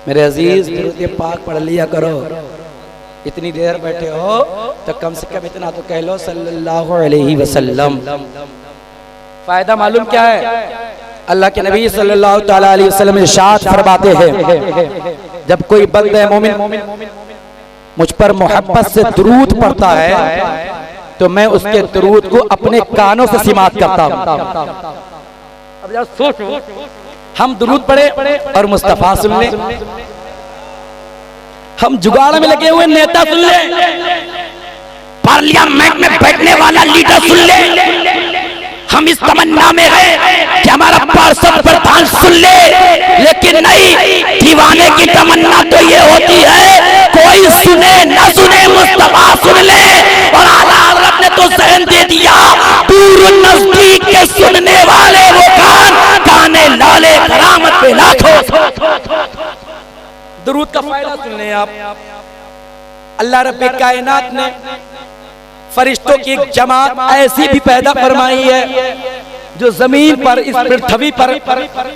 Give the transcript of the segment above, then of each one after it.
मेरे अजीज दुरूद पाक पढ़ लिया करो। इतनी देर बैठे हो तो कम से कम इतना तो कह लो सल्लल्लाहु अलैहि वसल्लम। फायदा मालूम क्या है? अल्लाह के नबी सल्लल्लाहु ताला अलैहि वसल्लम इरशाद फरमाते हैं, जब कोई बंदा मोमिन मुझ पर मोहब्बत से दुरूद पढ़ता है तो मैं उसके दुरूद को अपने कानों से सिमात करता हूँ। अब जरा सोचो, हम दुरूद पढ़े और मुस्तफा सुन ले, हम जुगाड़ में लगे हुए नेता सुन ले, पार्लियामेंट में बैठने वाला लीडर सुन ले, हम इस तमन्ना में हैं कि हमारा पार्षद प्रधान सुन ले, लेकिन नहीं, दीवाने की तमन्ना तो ये होती है कोई सुने न सुने मुस्तफा सुन ले। और आला हज़रत ने तो ज़हन दे दिया, दूर नजदीक के सुनने वाले वो काने लाले करामत पे लाखों। दुरूद का फायदा सुन लें आप। अल्लाह रब्बे कायनात ने फरिश्तों की एक जमात ऐसी भी पैदा फरमाई है जो जमीन पर, इस पृथ्वी पर,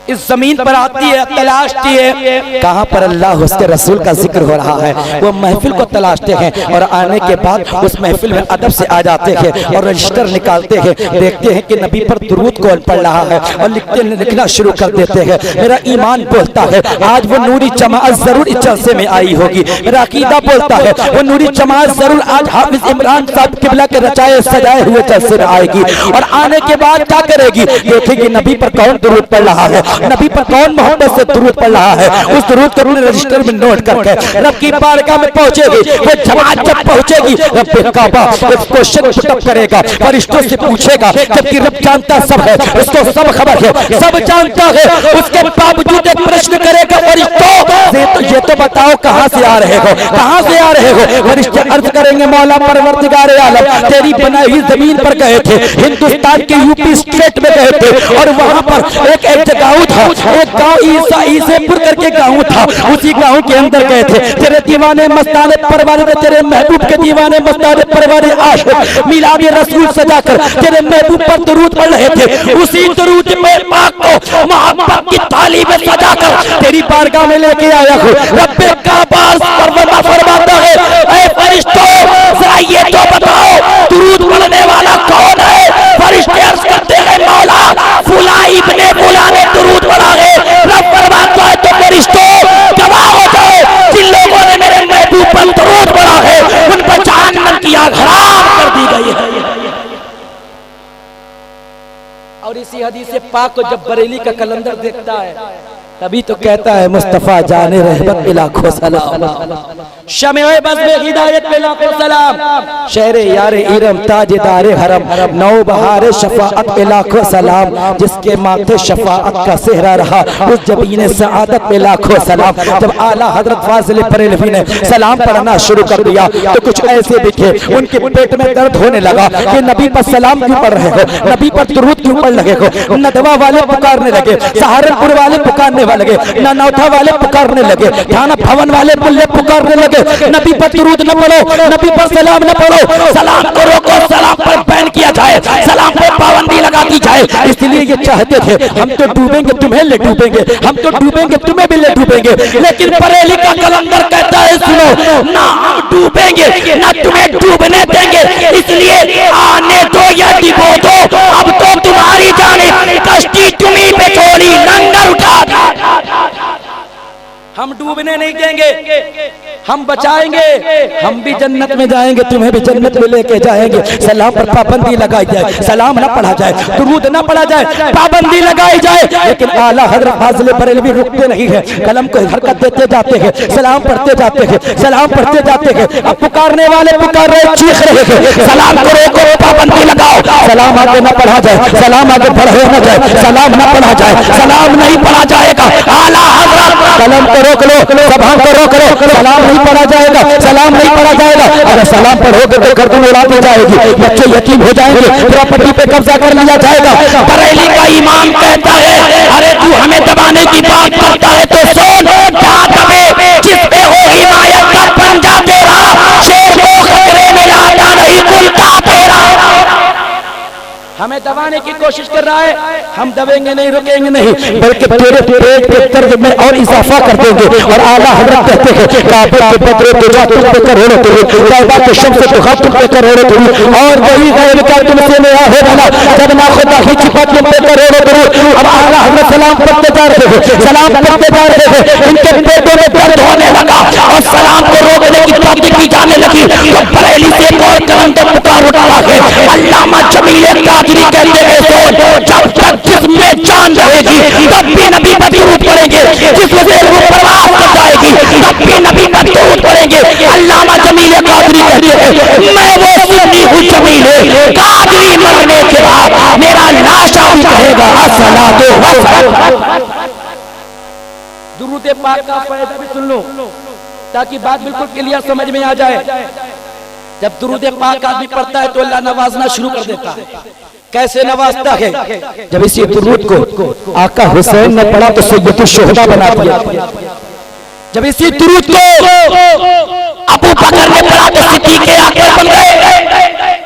इस जमीन पर आती है, तलाशती है कहां पर अल्लाह उसके रसूल का जिक्र हो रहा है। वो महफिल को तलाशते हैं और आने के बाद उस महफिल में अदब से आ जाते हैं और रजिस्टर निकालते हैं, देखते हैं कि नबी पर दुरूद कौन पढ़ रहा है और लिखना शुरू कर देते हैं। मेरा ईमान बोलता है आज वो नूरी जमात जरूर इस जलसे में आई होगी। मेरा अकीदा बोलता है वो नूरी जमात जरूर आज हाफिज इमरान साहब किबला के रचाए सजाए हुए जलसे में आएगी। और आने के बाद क्या करेगी? देखेगी नबी पर कौन दुरूद पढ़ रहा है, नबी पर कौन मोहब्बत से दुरूद पढ़ रहा है। उस दुरूद को रजिस्टर में नोट करके रब की बारगाह में पहुंचेगी। वो जमात जब पहुंचेगी रब काबा क्वेश्चन पुटअप करेगा, फरिश्तों से पूछेगा, जबकि रब जानता सब है, उसको सब खबर है, सब जानता है, उसके बावजूद एक प्रश्न करेगा, फरिश्तों ये तो बताओ कहां से आ रहे हो, कहां से आ रहे हो? फरिश्ते अर्ज करेंगे मौला परवरदिगार आलम तेरी बनाई हुई जमीन पर गए थे, हिंदुस्तान के यूपी स्टेट में गए थे और वहां पर एक जगह था, एक गांव ईसेपुर करके गांव था, उसी गांव के अंदर गए थे। तेरे दीवाने मस्ताने परवाने, तेरे महबूब के दीवाने मस्ताने परवाने आशिक मिलाद रसूल सजाकर तेरे महबूब पर दुरूद पढ़ रहे थे। उसी दुरूद में पाक को मोहब्बत की थाली में सजाकर तेरी बारगाह में लेके आया हूं। रब्बे काबा परवाना फरमाता है, ऐ फरिश्तों जरा ये तो बताओ दुरूद पढ़ने वाला कौन है? फरिश्ते अर्ज करते हैं मौला फुला इब्ने फुला ने दुरूद पढ़ा है। रब फरमाता है तो फरिश्तों गवाह हो जाओ, जिन लोगों ने मेरे महबूब पर दुरूद पढ़ा है उन पर जहन्नम की आग हराम कर दी गई है। और इसी हदीस पाक को जब बरेली का कलंदर देखता है तभी तो कहता है मुस्तफा जाने रहमत पे लाखों सलाम, शमे बज़्म हिदायत पे लाखों सलाम, शहरे यारे इरम ताजदारे हरम, नौ बहारे शफाअत पे लाखों सलाम, जिसके माथे शफाअत का सेहरा रहा उस जबीने सआदत पे लाखों सलाम। जब आला हजरत फाजिल बरेलवी ने सलाम पढ़ना शुरू कर दिया तो कुछ ऐसे दिखे, उनके पेट में दर्द होने लगा कि नबी पर सलाम क्यों पढ़ रहे हो, नबी पर दुरूद क्यों पढ़ रहे हो। नदवा वाले पुकारने लगे, सहारनपुर वाले पुकारने लगे, नौथा वाले पुकारने लगे, थाना भवन वाले मुल्ले पुकारने लगे, नबी पर दुरूद न पढ़ो, नबी पर सलाम न पढ़ो, सलाम को रोको, सलाम पर बैन किया जाए, सलाम पर पाबंदी लगा दी जाए। इसलिए ये चाहते थे हम तो डूबेंगे तुम्हें ले डूबेंगे, हम तो डूबेंगे तुम्हें भी ले डूबेंगे, लेकिन बरेली का कलंदर कहता है सुनो ना, हम डूबेंगे ना तुम्हें डूबने देंगे। इसलिए आने दो या डिबो दो, अब तो तुम्हारी जाने कश्ती तुम्ही पे छोड़ी, लंगर उठा हम डूबने नहीं देंगे, हम बचाएंगे, हम भी जन्नत में जाएंगे, तुम्हें भी जन्नत में लेके जाएंगे। सलाम पर पाबंदी लगाई जाए, सलाम ना पढ़ा जाए, दुरूद ना पढ़ा जाए, पाबंदी लगाई जाए। लेकिन आला हज़रत फाज़िल बरेलवी रुकते नहीं है, कलम को हरकत देते जाते हैं, सलाम पढ़ते जाते हैं, सलाम पढ़ते जाते हैं। अब पुकारने वाले पुकार रहे, चीख रहे थे सलाम करो को पाबंदी लगाओ, सलाम आगे न पढ़ा जाए, सलाम आगे पढ़े न जाए, सलाम न पढ़ा जाए, सलाम नहीं पढ़ा जाएगा। आला हज़रत कलम को रोक लो, सभा को रोक लो, सलाम नहीं पढ़ा जाएगा, सलाम नहीं पढ़ा जाएगा। अगर सलाम पढ़ोगे तो गर्दन उड़ाती जाएगी, बच्चे यतीम हो जाएंगे, प्रॉपर्टी पे कब्जा कर लिया जाएगा। बरेली का इमाम कहता है अरे तू हमें दबाने की बात करता है तो सुन, क्या दबे जिस पे हो हिमायत का पंजा तेरा, शेर को खतरे में लाता नहीं कुल का तेरा। हमें दबाने की कोशिश कर रहा है, हम दबेंगे नहीं, रुकेंगे नहीं, बल्कि तेरे पेट के दर्द में और इजाफा कर देंगे। और आला हजरत कहते हैं काबे के बदरे तुझा तुम पे करोड़ों तुम, तौबा के शम्स तुखा तुम पे करोड़ों तुम, और वही गैब का तुमसे नया हो बना जब ना खुदा ही छिपा तुम पे करोड़ों तुम। अब आला हजरत सलाम पढ़ते जा रहे थे, सलाम पढ़ते जा रहे थे, इनके पेटों में दर्द होने लगा और सलाम को रोकने की कोशिश की जाने लगी। तो बरेली से एक और कलंदर पुकार उठा है, अल्लामा जमील कादरी कहते हैं सोच जब तक जिसमें जान रहेगी तब भी नबी पर दुरूद पढ़ेंगे, जिस वजह से वो परवाह कर जाएगी तब भी नबी पर दुरूद पढ़ेंगे। अल्लामा जमील कादरी कहते हैं मैं वो सुन्नी हूँ जमील कादरी, मरने के बाद मेरा लाशा भी कहेगा अस्सलातु वस्सलाम। दुरूद पाक का फायदा भी सुन लो ताकि बात बिल्कुल क्लियर समझ में आ जाए। जब दुरूद पाक आदमी पढ़ता है तो अल्लाह नवाजना शुरू कर देता है। कैसे नवाजता है? जब इसी दुरूद को आका हुसैन ने पढ़ा तो सैयदुल शुहदा बना दिया। जब इसी दुरूद को अबू बकर ने पढ़ा तो सिद्दीक़ अकबर बन गए।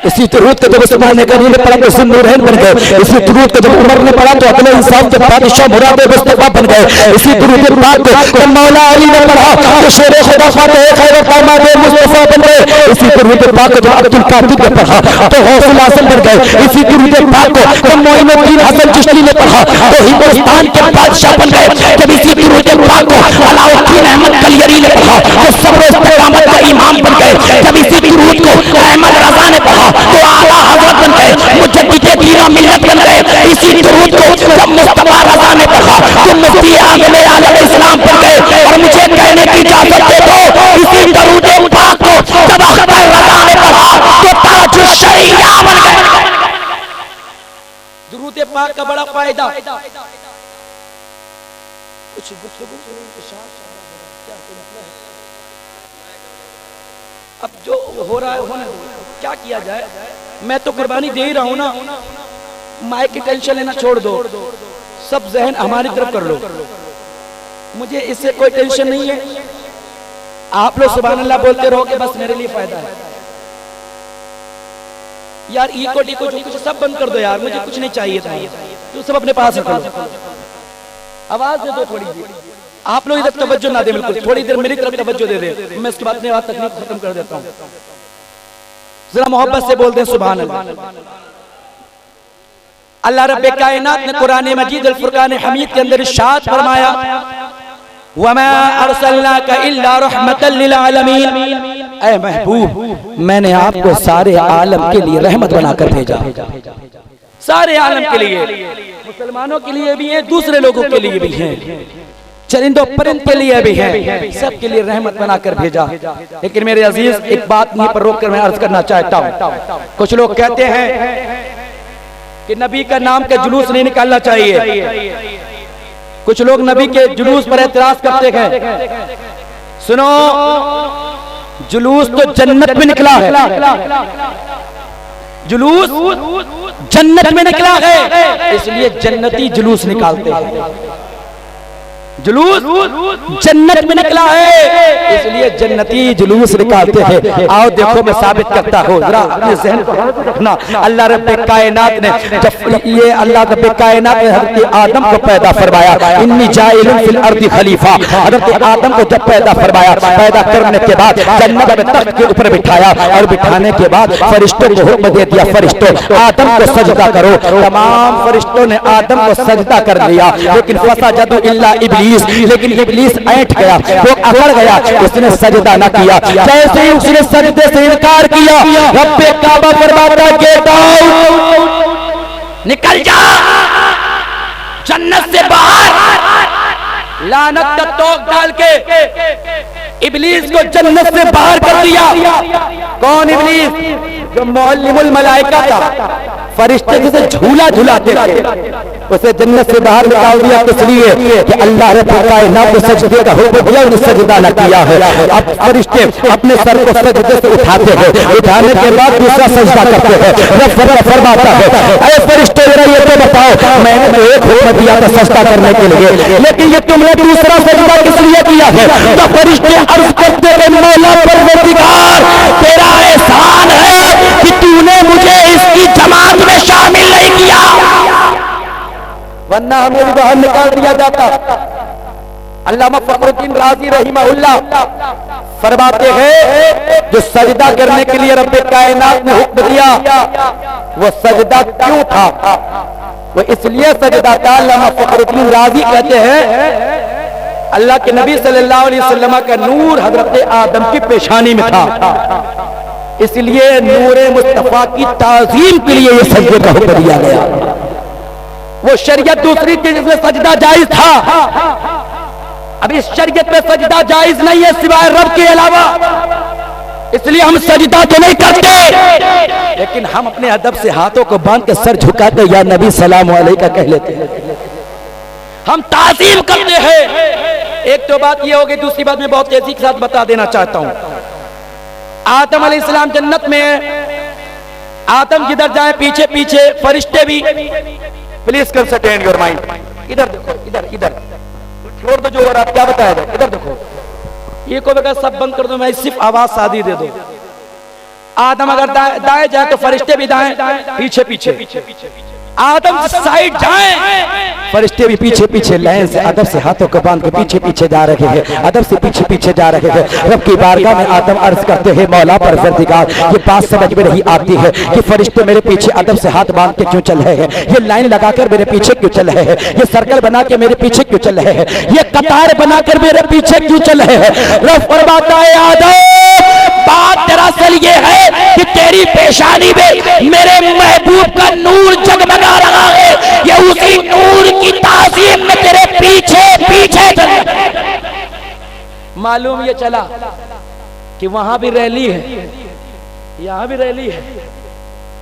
इसी दुरूद को जब उस्मान गनी ने पढ़ा तो ज़ुन्नूरैन बन गए। इसी दुरूद को जब उमर ने पढ़ा तो अदल इंसाफ के बादशाह मुराद मुस्तफा बन गए। इसी दुरूद पाक को जब मौला अली ने पढ़ा तो शेर खुदा फातिह खैर फरमाद मुस्तफा बन गए। इसी दुरूद पाक को जब अब्दुल कादिर ने पढ़ा तो गौसुल आज़म बन गए। इसी दुरूद पाक को जब मोइनुद्दीन हसन चिश्ती ने पढ़ा तो हिंदुस्तान के बादशाह बन गए। जब इसी दुरूद पाक को अलाउद्दीन अहमद कलियरी ने पढ़ा तो सब्र इस्तिकामत का इमाम बन गए। जब इसी दुरूद को अहमद रजा ने पढ़ा तो आला हज़रत बन गए, मुजद्दिद दीन मिल्लत बन गए। इसी दुरूद को जब मुस्तफा रजा ने पढ़ा तो मुफ्ती आज़म आलम इस्लाम बन गए। और मुझे कहने की इजाजत दे दो इसी दुरूद पाक को जब अख्तर रजा ने पढ़ा तो ताजुश शरिया बन गए। दुरूद पाक का बड़ा फायदा कुछ अब जो हो रहा है होने दो, क्या किया जाए? मैं तो कुर्बानी दे ही रहा हूं ना, माइक की टेंशन लेना छोड़ दो, सब जहन हमारी तरफ कर लो, मुझे इससे कोई टेंशन नहीं है। आप लोग सुभान अल्लाह बोलते रहो कि बस मेरे लिए फायदा है। यार ईको टीको जो कुछ सब बंद कर दो यार, मुझे कुछ नहीं चाहिए था, तो सब अपने पास रख लो। आवाज दे दो थोड़ी सी, आप लोग इधर तवज्जो ना दे, बिल्कुल थोड़ी देर मेरी तरफ तवज्जो दे दे, मैं इसके बाद अपनी बात तकलीफ खत्म कर देता हूँ। जरा मोहब्बत से बोलते हैं सुभान अल्लाह। अल्लाह रब्बे कायनात ने कुरान मजीद अल फुरकान हमीद के अंदर इरशाद फरमाया वमा अरसलनाका इल्ला रहमतल लिल आलमीन, ऐ महबूब मैंने आपको सारे आलम के लिए रहमत बनाकर भेजा। सारे आलम के लिए, मुसलमानों के लिए भी है, दूसरे लोगों के लिए भी है, चरिंदों परिंद के लिए भी है, सब के लिए रहमत बनाकर भेजा। लेकिन मेरे अजीज एक बात यहीं पर रोककर मैं अर्ज करना चाहता हूँ। कुछ लोग कहते हैं कि नबी का नाम का जुलूस नहीं निकालना चाहिए। कुछ लोग नबी के जुलूस पर एतराज करते हैं। सुनो, जुलूस तो जन्नत में निकला है, जुलूस जन्नत में निकला है, इसलिए जन्नती जुलूस निकालते हैं। जुलूस जन्नत में निकला है इसलिए जन्नती जुलूस निकालते हैं। आओ देखो मैं साबित करता हूँ, जरा अपने ज़हन को रखना। अल्लाह रब्बे कायनात ने जब ये अल्लाह रब्बे कायनात ने हज़रत आदम को पैदा फरमाया, इन्नी जाइलुन फिल अर्दी खलीफा, हज़रत आदम को जब पैदा फरमाया, पैदा करने के बाद जन्नत में तख्त के ऊपर बिठाया और बिठाने के बाद फरिश्तों को हुक्म दे दिया, फरिश्तों आदम को सजदा करो। तमाम फरिश्तों ने आदम को सजदा कर लिया, लेकिन फसजदू इल्ला इब्लीस, लेकिन इब्लीस ऐंठ गया, वो अकड़ गया, उसने सजदा न किया। जैसे ही उसने सजदे से इनकार किया, रब्बे काबा फरमाता गेट आउट, निकल जा जन्नत से बाहर। लानत का तोक डाल के इब्लीस को जन्नत से बाहर कर दिया। कौन इब्लीस? जो मुअल्लिमुल मलाइका था, फरिश्ते जिसे झूला झूलाते थे, उसे जन्नत से बाहर निकाल दिया। इसलिए कि अल्लाह रब्बुल कायनात को सजदे का हुक्म दिया, उन्हें सजदा न किया है। अब फरिश्ते अपने सर को सजदे से उठाते हैं, उठाने के बाद दूसरा सजदा करते हैं। रब फरमाता है, ऐ फरिश्ते जरा ये तो बताओ, मैंने तो एक हुक्म दिया था सजदा करने के लिए, लेकिन ये तुमने दूसरा सजदा किस लिए किया है? तो फरिश्ते अर्ज करते हैं, मौला परवरदिगार तेरा एहसान है कि तूने मुझे इसकी जमात में शामिल नहीं किया। वरना हमें भी बाहर निकाल दिया जाता। अल्लामा फखरुद्दीन राजी रहिमहुल्लाह फरमाते हैं जो सजदा करने के लिए रब्बे कायनात ने हुक्म दिया वो सजदा क्यों था? वो इसलिए सजदा था। अल्लामा फखरुद्दीन राजी कहते हैं अल्लाह के नबी सल्लल्लाहु अलैहि वसल्लम का नूर हजरत आदम की पेशानी में था, इसलिए नूरे मुस्तफा की ताजीम के लिए ये सजदे का हुक्म दिया गया। वो शरीयत दूसरी थी जिसमें सजदा जायज था, अब इस शरीयत में सजदा जायज नहीं है सिवाय रब के अलावा, इसलिए हम सजदा तो नहीं करते, लेकिन हम अपने अदब से हाथों को बांध के सर झुकाते या नबी सलाम अलैका कह लेते हैं, हम ताज़ीम करते हैं। एक तो बात ये हो गई, दूसरी बात मैं बहुत तेजी के साथ बता देना चाहता हूं। आदम अलैहिस्सलाम जन्नत में है, आदम जिधर जाए पीछे पीछे फरिश्ते भी। प्लीज कंसंट्रेट योर माइंड, इधर देखो, इधर इधर छोड़ दो जो हो रहा है, क्या बताया जाए, इधर देखो। ये को बगैर सब बंद कर दो, मैं सिर्फ आवाज शादी दे दो। आदम अगर दाएं जाए तो फरिश्ते भी दाएं, पीछे पीछे। आदम साइड जाए, फरिश्ते भी पीछे पीछे लाइन से अदब से हाथों को बांध के पीछे पीछे जा रहे हैं, अदब से पीछे पीछे जा रहे हैं। रब की बारगाह में आदम अर्ज करते हैं मौला परवरदिगार, ये बात समझ में नहीं आती है कि फरिश्ते मेरे पीछे अदब से हाथ बांध के क्यों चल रहे हैं, ये लाइन लगाकर मेरे पीछे क्यों चल रहे हैं, ये सर्कल बना के मेरे पीछे क्यों चल रहे हैं, ये कतार बनाकर मेरे पीछे क्यों चल रहे हैं। रब फरमाता है आदम बात दरअसल ये है कि तेरी पेशानी में मेरे महबूब का नूर जगमगा रहा है, ये उसी नूर की ताज़ीम में तेरे पीछे पीछे चल। मालूम ये चला कि वहां भी रैली है, यहां भी रैली है,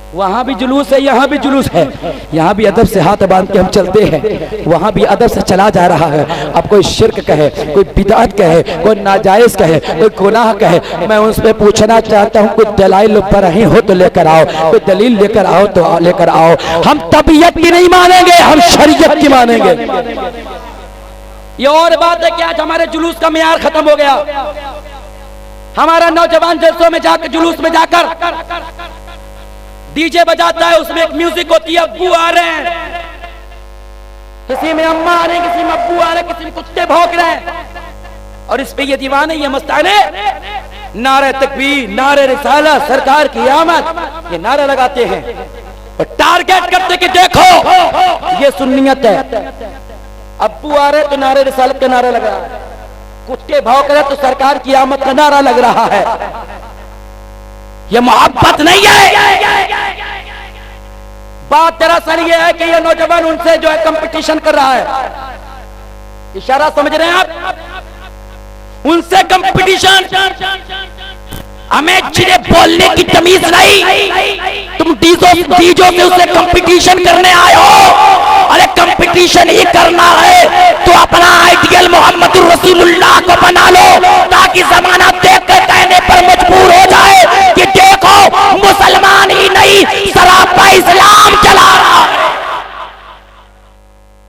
वहां भी जुलूस है, यहां भी जुलूस है, यहां भी अदब से हाथ बांध के हम चलते हैं, वहां भी अदब से चला जा रहा है। अब कोई शिर्क कहे, कोई बिदअत कहे, कोई नाजायज कहे, कोई गुनाह कहे, मैं उनसे पूछना चाहता हूं कुछ दलाइल पर ही हो तो लेकर आओ, कोई दलील लेकर आओ तो लेकर आओ। हम तबीयत की नहीं मानेंगे, हम शरीयत की मानेंगे। ये और बात है कि आज हमारे जुलूस का मियार खत्म हो गया। हमारा नौजवान जलसों में जाकर, जुलूस में जाकर डीजे बजाता है, उसमें एक म्यूजिक होती है, अब्बू आ रहे हैं, किसी में अम्मा आ रहे हैं, किसी में अब्बू आ रहे हैं, किसी में कुत्ते भौंक रहे हैं, और इस पे ये दीवाने, ये मस्ताने नारे तकबीर, नारे रिसाला, सरकार की आमद, ये नारा लगाते हैं और टारगेट करते कि देखो ये सुन्नियत है। अब्बू आ रहे तो नारे रिसालत का नारा लग रहा है, कुत्ते भौंक रहे तो सरकार की आमद का नारा लग रहा है। ये मोहब्बत नहीं है। बात दरअसल ये है कि ये नौजवान उनसे जो है कंपटीशन कर रहा है, इशारा समझ रहे हैं आप, उनसे कंपटीशन। हमें जिन्हें बोलने की तमीज नहीं, तुम डीजो से उससे कंपटीशन करने आए हो। अरे कंपटीशन ही करना है तो अपना आइडियल मोहम्मद रसूलुल्लाह को बना लो, ताकि जमाना देख कर कहने पर मजबूर हो जाए कि देखो मुसलमान ही नहीं सरापा इस्लाम चला रहा है।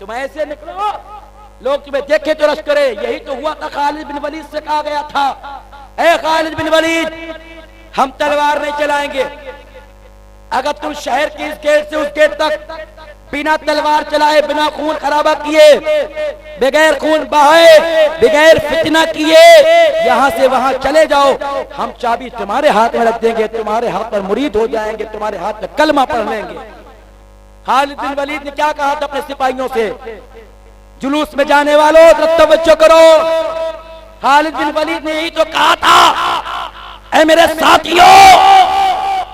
तुम ऐसे निकलो, लोग तुम्हें देखे तो रश करे। यही तो हुआ था, खालिद बिन वलीद से कहा गया था, ऐ खालिद बिन वलीद हम तलवार नहीं चलाएंगे, अगर तुम शहर के इस गेट से उस गेट तक बिना तलवार चलाए, बिना खून खराबा किए, बगैर खून बहाए, बगैर फितना किए यहां से वहां चले जाओ, हम चाबी तुम्हारे हाथ में रख देंगे, तुम्हारे हाथ पर मुरीद हो जाएंगे, तुम्हारे हाथ में कलमा पढ़ लेंगे। खालिद बिन वलीद ने क्या कहा था अपने सिपाहियों से, जुलूस में जाने वालों तो तवज्जो करो। खालिद बिन वलीद ने यही तो कहा था, ऐ मेरे साथियों,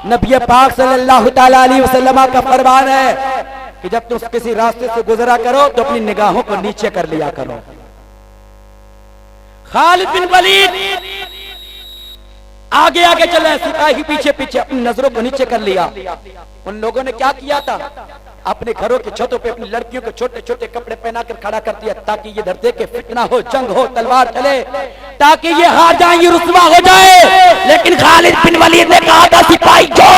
नबी पाक सल्लल्लाहु तआला अलैहि वसल्लम का फरमान है कि जब तुम किसी रास्ते से गुजरा करो तो अपनी निगाहों को नीचे कर लिया करो। खालिद बिन वलीद आगे आगे चले, सिपाही पीछे पीछे, अपनी नजरों को नीचे कर लिया। उन लोगों ने क्या किया था, अपने घरों की छतों पे अपनी लड़कियों को छोटे छोटे कपड़े पहनाकर खड़ा कर दिया, ताकि ये धरते के फितना हो, जंग हो, तलवार चले, ताकि ये हार जाए, ये रुस्वा हो जाए। लेकिन खालिद बिन वलीद ने कहा था, सिपाही जो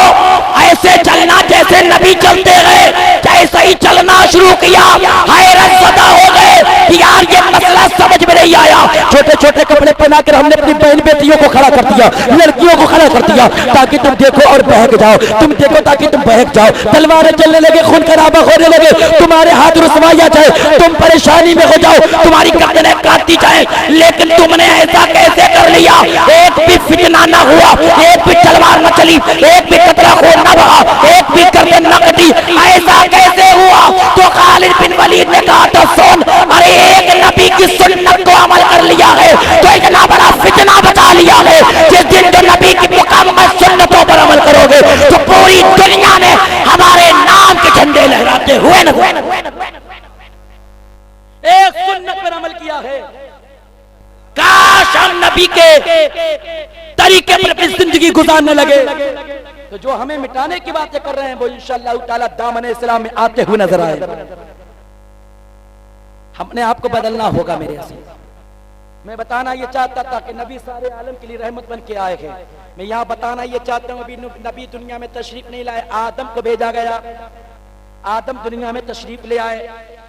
ऐसे चलना जैसे नबी चलते गए, जैसे ही चलना शुरू किया हैरत ज़दा हो गए कि यार ये मसला समझ में नहीं नहीं आया। छोटे छोटे कपड़े पहनाकर हमने अपनी बहन बेटियों को खड़ा कर दिया, लड़कियों को खड़ा कर दिया ताकि तुम देखो और बहक जाओ, तुम देखो ताकि तुम बहक जाओ। तलवारें चलने लगे, खून खराबा होने लगे, तुम्हारे हाथ रुसवाया जाए, तुम परेशानी में हो जाओ, तुम्हारी गर्दनें काटती जाए, लेकिन तुमने ऐसा कैसे कर लिया? एक भी फितना ना हुआ, एक भी तलवार न चली, एक भी कतरा खून न बहा, एक भी गर्दन न कटी, ऐसा कैसे हुआ? तो खालिद बिन वलीद ने कहा तो सुन, अरे एक नबी की सुन्नत को अमल कर लिया है तो इतना बड़ा फितना बचा लिया है। जिस दिन तो नबी की मुकम्मल सुन्नतों पर अमल करोगे तो पूरी दुनिया में हमारे नाम के झंडे लहराते हुए न एक सुन्नत पर अमल किया है। काश हम नबी के तरीके पर अपनी जिंदगी गुजारने लगे तो जो हमें मिटाने की बातें कर रहे हैं वो इंशाअल्लाह ताला दामन इस्लाम में आते हुए नजर आए। हमने आपको बदलना होगा। मेरे मैं बताना ये चाहता था कि नबी सारे आलम के लिए रहमत बन के आए हैं। मैं यहाँ बताना ये चाहता हूँ अभी नबी दुनिया में तशरीफ नहीं लाए, आदम को भेजा गया, आदम दुनिया में तशरीफ ले आए।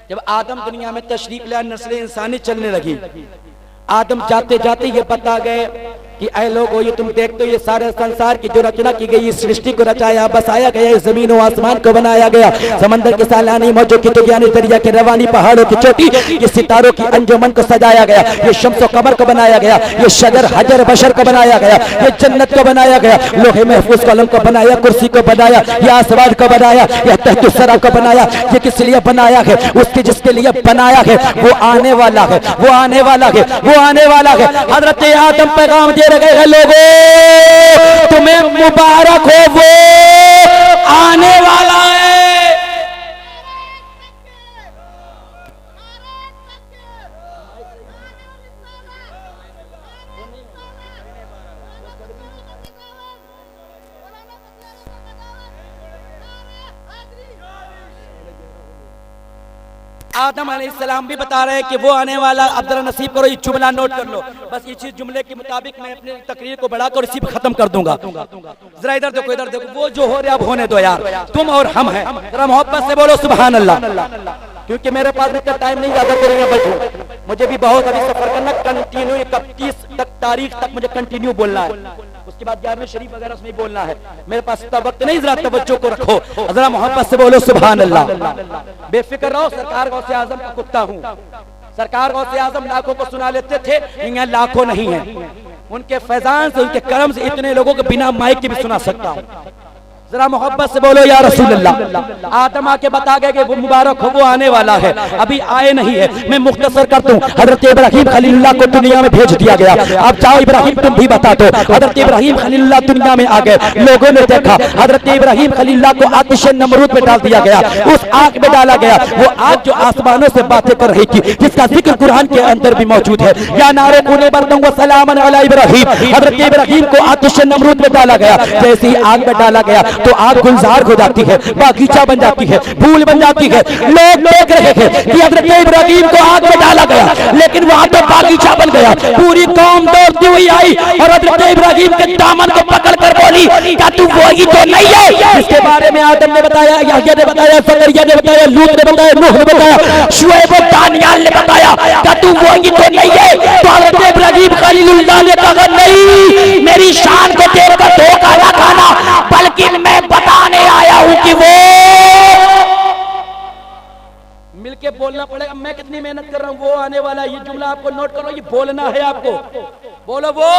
जब आदम दुनिया में तशरीफ ले आए नस्ल इंसानी चलने लगी। आदम जाते जाते ये बता गए कि ऐ लोगों ये तुम देखते हो ये सारे संसार की जो रचना की गई, इस सृष्टि को रचाया बसाया गया, इस जमीन और आसमान को बनाया गया, समंदर के सालानी मौजों की तुगयानी दरिया के रवानी पहाड़ों की चोटी, ये सितारों की अंजुमन को सजाया गया, ये शम्स और कमर को बनाया गया, ये शजर हजर बशर को बनाया गया, ये जन्नत को बनाया गया, लोहे महफूज कलम को बनाया, कुर्सी को बनाया, ये आसमान को बनाया, यह तहत को बनाया। ये किस लिए बनाया है? उसके जिसके लिए बनाया है वो आने वाला है, वो आने वाला है, वो आने वाला है। हजरत आदम पैगाम दे रहे हैं लोगों तुम्हें मुबारक हो, वो आने वाला है। आदम अलैहिस्सलाम भी बता रहे हैं कि वो आने वाला। अब जरा नसीब करो, ये जुमला नोट कर लो, बस इसी जुमले के मुताबिक मैं अपनी तकरीर को बढ़ाकर इसी पे खत्म कर दूंगा। जरा इधर देखो, इधर देखो, वो जो हो रहा है अब होने दो यार, तुम और हम हैं। जरा मोहब्बत से बोलो सुभान अल्लाह, क्योंकि मेरे पास इतना टाइम नहीं ज्यादा करेंगे बैठो, मुझे भी बहुत अभी सफर करना, कंटिन्यू 31 तारीख तक मुझे कंटिन्यू बोलना है, उसके बाद 11वें शरीफ वगैरह उसमें बोलना है, मेरे पास इतना वक्त नहीं। जरा तवज्जो को रखो, जरा मोहब्बत से बोलो सुभान अल्लाह। बेफिक्र रहो, सरकार गौसे आजम का कुत्ता हूँ। सरकार गौसे आजम लाखों को सुना लेते थे, यहाँ लाखों नहीं है। उनके फैजान से, उनके करम से इतने लोगों को बिना माइक के भी सुना सकता हूँ। जरा मोहब्बत से बोलो या रसूल अल्लाह। आदम आके बता गए कि वो मुबारक हो, वो आने वाला है, अभी आए नहीं है। मैं मुख्तसर कर दूं, हजरत इब्राहिम खलीलुल्लाह को दुनिया में भेज दिया गया। अब जाओ इब्राहिम तुम भी बता दो। हजरत इब्राहिम खलीलुल्लाह दुनिया में आ गए, लोगों ने देखा हजरत इब्राहिम खलीलुल्लाह को आतिश नमरूद में डाल दिया गया, उस आग में डाला गया। वो आग जो आसमानों से बातें कर रही थी, जिसका जिक्र कुरान के अंदर भी मौजूद है। या नारे कूने बरदम व सलामन अला इब्राहिम, हजरत इब्राहिम को आतिश नमरूद में डाला गया। जैसे ही आग में डाला गया तो आग गुलजार हो जाती है, बागीचा बन जाती है, फूल बन जाती है। लोग देख रहे थे कि हजरत इब्राहिम को आग में डाला गया, लेकिन वहां तो बागीचा बन गया। पूरी कौम दौड़ती हुई आई और हजरत इब्राहिम के दामन को पकड़ कर बोली, क्या तू वही तो नहीं है जिसके बारे में आदम ने बताया, याह्या ने बताया, ज़करिया ने बताया, लूत ने बताया, नूह ने बताया, शुएब और दानियाल ने बताया, क्या तू वही तो नहीं है? तो हजरत इब्राहिम खलीलुल्लाह ने कहा नहीं, मेरी शान को देखकर धोखा न खाना, बल्कि मैं बताने आया हूं कि वो मिलके बोलना पड़ेगा। मैं कितनी मेहनत कर रहा हूं, वो आने वाला। ये जुमला आपको नोट करो, ये बोलना है आपको। बोलो वो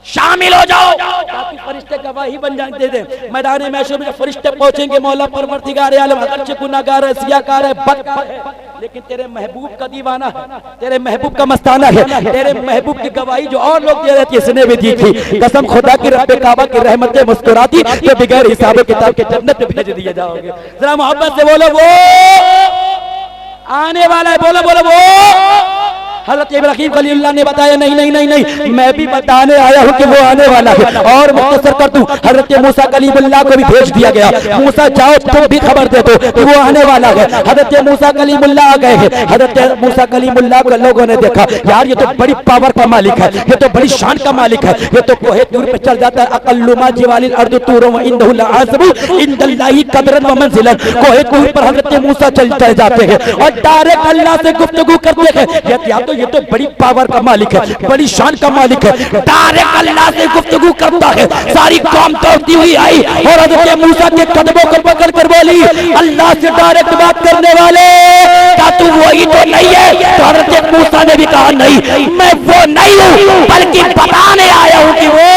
शामिल हो जाओ ताकि फरिश्ते गवाही बन जाते थे मैदान महशर में। फरिश्ते पहुंचेंगे, मौला परवरदिगार आलम अगरचे गुनाहगार है, सियाकार है, बदकार है, लेकिन तेरे महबूब का दीवाना है, तेरे महबूब का मस्ताना है। तेरे महबूब की गवाही जो और लोग दे रहे थे, इसने भी दी थी। कसम खुदा की रब्बे काबा की रहमतें मुस्कुराती तो बगैर हिसाब किताब के जन्नत में भेज दिए जाओगे। जरा मोहब्बत से बोलो वो आने वाला है। बोलो बोलो वो हजरत इब्राहिम खलीलुल्लाह ने बताया नहीं नहीं नहीं नहीं, मैं भी बताने आया हूँ कि वो आने वाला है। और मुख्तसर कर दूं, हजरत मूसा कलीमुल्लाह को भी भेज दिया गया। मूसा जाओ तुम भी खबर दे दो कि वो आने वाला है। हजरत मूसा कलीमुल्लाह आ गए हैं। हजरत मूसा कलीमुल्लाह को लोगों ने देखा, यार ये तो बड़ी पावर का मालिक है, ये तो बड़ी शान का मालिक है, ये तो कोहे दूर पे चल जाता है। अकल्लुमा जिवालिल अर्द तूरु व इंदहु लअज़बु इंदल्लाहि कदरन व मंजिलन। कोहे दूर पर हजरत मूसा चल जाते हैं और डायरेक्ट अल्लाह से गुफ्तगू करते हैं। या तो तो ये तो बड़ी पावर का मालिक है, बड़ी शान का मालिक है। डायरेक्ट अल्लाह से गुफ्तगू करता है। सारी कौम दौड़ती हुई आई और हज़रत मूसा के कदमों को पकड़ कर बोली, अल्लाह से डायरेक्ट बात करने वाले, क्या तू वही तो नहीं है? तो हज़रत मूसा ने भी कहा, नहीं, मैं वो नहीं हूँ, बल्कि बताने आया हूँ कि वो।